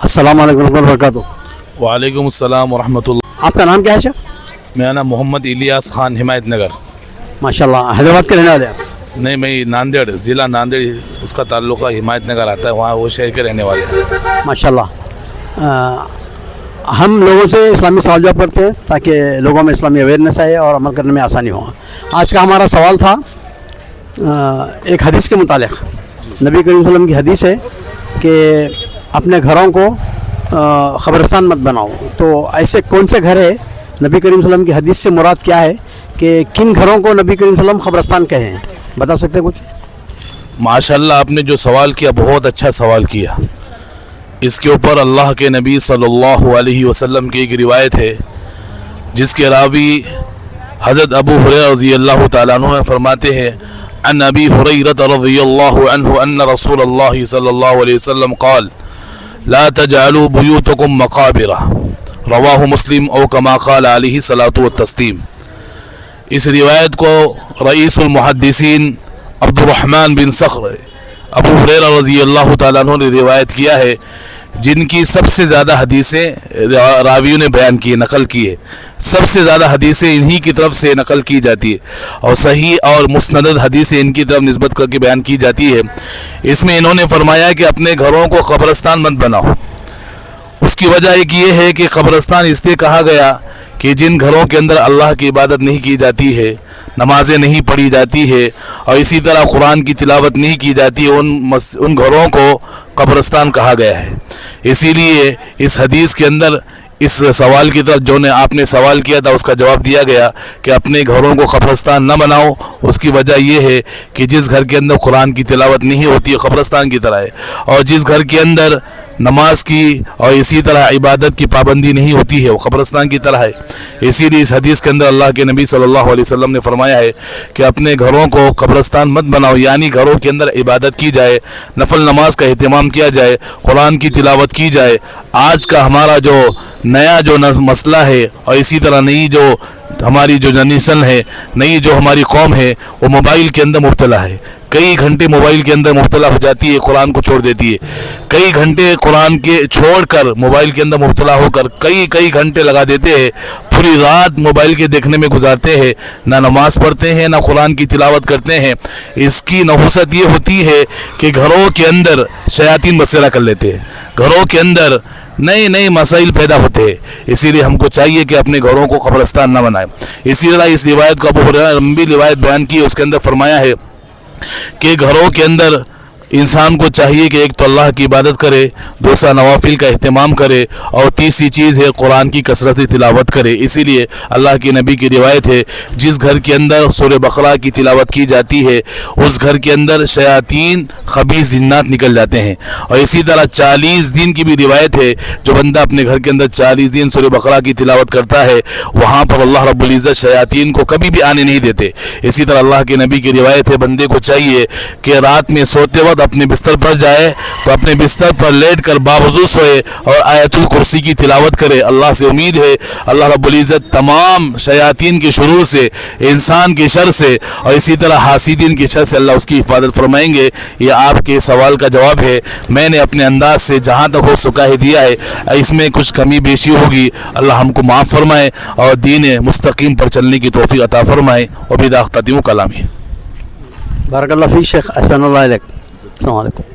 अस्सलाम वालेकुम रहमतुल्लाहि व बरकातुहू। वालेकुम अस्सलाम वरहमतुल्लाह। आपका नाम क्या है शेख? मेरा नाम मोहम्मद इलियास खान, हिमायत नगर। माशाल्लाह, हैदराबाद के रहने वाले हैं? नहीं, मैं नांदेड़, ज़िला नांदेड़, उसका ताल्लुक़ हिमायत नगर आता है, वहाँ वो शहर के रहने वाले हैं। माशाल्लाह। हम लोगों से इस्लामी सवाल जवाब करते हैं ताकि लोगों में इस्लामी अवेयरनेस आए और अमल करने में आसानी हो। आज का हमारा सवाल था एक हदीस के मुतालिक। नबी करीम सल्लल्लाहु अलैहि वसल्लम की हदीस है कि अपने घरों को ख़बरस्तान मत बनाओ। तो ऐसे कौन से घर है, नबी करीम सल्लल्लाहु अलैहि वसल्लम की हदीस से मुराद क्या है कि किन घरों को नबी करीम सल्लल्लाहु अलैहि वसल्लम ख़बरस्तान कहे हैं, बता सकते हैं कुछ? माशाल्लाह, आपने जो सवाल किया बहुत अच्छा सवाल किया। इसके ऊपर अल्लाह के नबी सल्लल्लाहु अलैहि वसल्लम की एक रिवायत है जिसके रावी हज़रत अबू हुरैरा रज़ियल्लाहु तआला अन्हु फरमाते हैं, अन अबी हुरैरा रज़ियल्लाहु अन्हु अन्न रसूलल्लाह सल्लल्लाहु अलैहि वसल्लम क़ाल ला तजअलू बुयूतकुम मक़ाबिरा, रवाहु मुस्लिम औ कमा क़ाल अलैहि सलातु व तस्लीम। इस रिवायत को रईसुल मुहद्दिसीन अब्दुर्रहमान बिन सख्र अबू हुरैरा रज़ियल्लाहु तआला अन्हु ने रिवायत किया है, जिनकी सबसे ज़्यादा हदीसें रावियों ने बयान की, नकल की है। सबसे ज़्यादा हदीसें इन्हीं की तरफ से नकल की जाती है और सही और मुस्नद हदीसें इनकी तरफ निस्बत करके बयान की जाती है। इसमें इन्होंने फरमाया कि अपने घरों को कब्रस्तान मत बनाओ। उसकी वजह एक ये है कि कब्रस्तान इसलिए कहा गया कि जिन घरों के अंदर अल्लाह की इबादत नहीं की जाती है, नमाजें नहीं पढ़ी जाती है और इसी तरह कुरान की तिलावत नहीं की जाती है, उन घरों को कब्रस्तान कहा गया है। इसीलिए इस हदीस के अंदर इस सवाल की तरफ जो ने आपने सवाल किया था उसका जवाब दिया गया कि अपने घरों को कब्रस्तान न बनाओ। उसकी वजह यह है कि जिस घर के अंदर कुरान की तिलावत नहीं होती है कब्रस्तान की तरह है, और जिस घर के अंदर नमाज की और इसी तरह इबादत की पाबंदी नहीं होती है वो कब्रस्तान की तरह है। इसीलिए इस हदीस के अंदर अल्लाह के नबी सल्लल्लाहु अलैहि वसल्लम ने फरमाया है कि अपने घरों को कब्रस्तान मत बनाओ, यानी घरों के अंदर इबादत की जाए, नफल नमाज का अहतमाम किया जाए, कुरान की तिलावत की जाए। आज का हमारा जो नया जो मसला है और इसी तरह नई जो हमारी जो जनरेशन है, नई जो हमारी कौम है, वो मोबाइल के अंदर मुब्तला है। कई घंटे मोबाइल के अंदर मुब्तला हो जाती है, कुरान को छोड़ देती है। कई घंटे कुरान के छोड़कर मोबाइल के अंदर मुब्तला होकर कई घंटे लगा देते हैं, पूरी रात मोबाइल के देखने में गुजारते हैं, ना नमाज पढ़ते हैं ना कुरान की तिलावत करते हैं। इसकी नहुसत ये होती है कि घरों के अंदर शयातीन बसेरा कर लेते हैं, घरों के अंदर नए नए मसाइल पैदा होते हैं। इसीलिए हमको चाहिए कि अपने घरों को कब्रस्तान न बनाएं। इसी तरह इस रिवायत को अबू हुरैरा लंबी रिवायत बयान की, उसके अंदर फरमाया है कि घरों के अंदर इंसान को चाहिए कि एक तो अल्लाह की इबादत करे, दूसरा नवाफिल का अहतमाम करे और तीसरी चीज़ है कुरान की कसरत तिलावत करे। इसीलिए अल्लाह के नबी की रिवायत है, जिस घर के अंदर सूरह बकरा की तिलावत की जाती है उस घर के अंदर शयातीन खबीस जिन्नात निकल जाते हैं। और इसी तरह 40 दिन की भी रिवायत है, जो बंदा अपने घर के अंदर 40 दिन सूरह बकरा की तिलावत करता है वहाँ पर अल्लाह रब्बुल इज़्ज़त शयातीन को कभी भी आने नहीं देते। इसी तरह अल्लाह के नबी की रिवायत है, बंदे को चाहिए कि रात में सोते वक्त अपने बिस्तर पर जाए तो अपने बिस्तर पर लेटकर बावजू सोए और आयतुल कुर्सी की तिलावत करे। अल्लाह से उम्मीद है अल्लाह रब्बुल इज़्ज़त तमाम शयातीन के शुरूर से, इंसान के शर से और इसी तरह हासिदीन के शर से अल्लाह उसकी हिफाजत फरमाएंगे। ये आपके सवाल का जवाब है। मैंने अपने अंदाज से जहाँ तक हो सका है दिया है, इसमें कुछ कमी बेशी होगी अल्लाह हमको माफ़ फरमाए और दीन मुस्तकीम पर चलने की तौफीक अता फरमाए। वबिदाख्ततिमु कलामी। बारकल्लाहु फीक शेख, अहसनुल्लाह इलैक। अस्सलामु अलैकुम।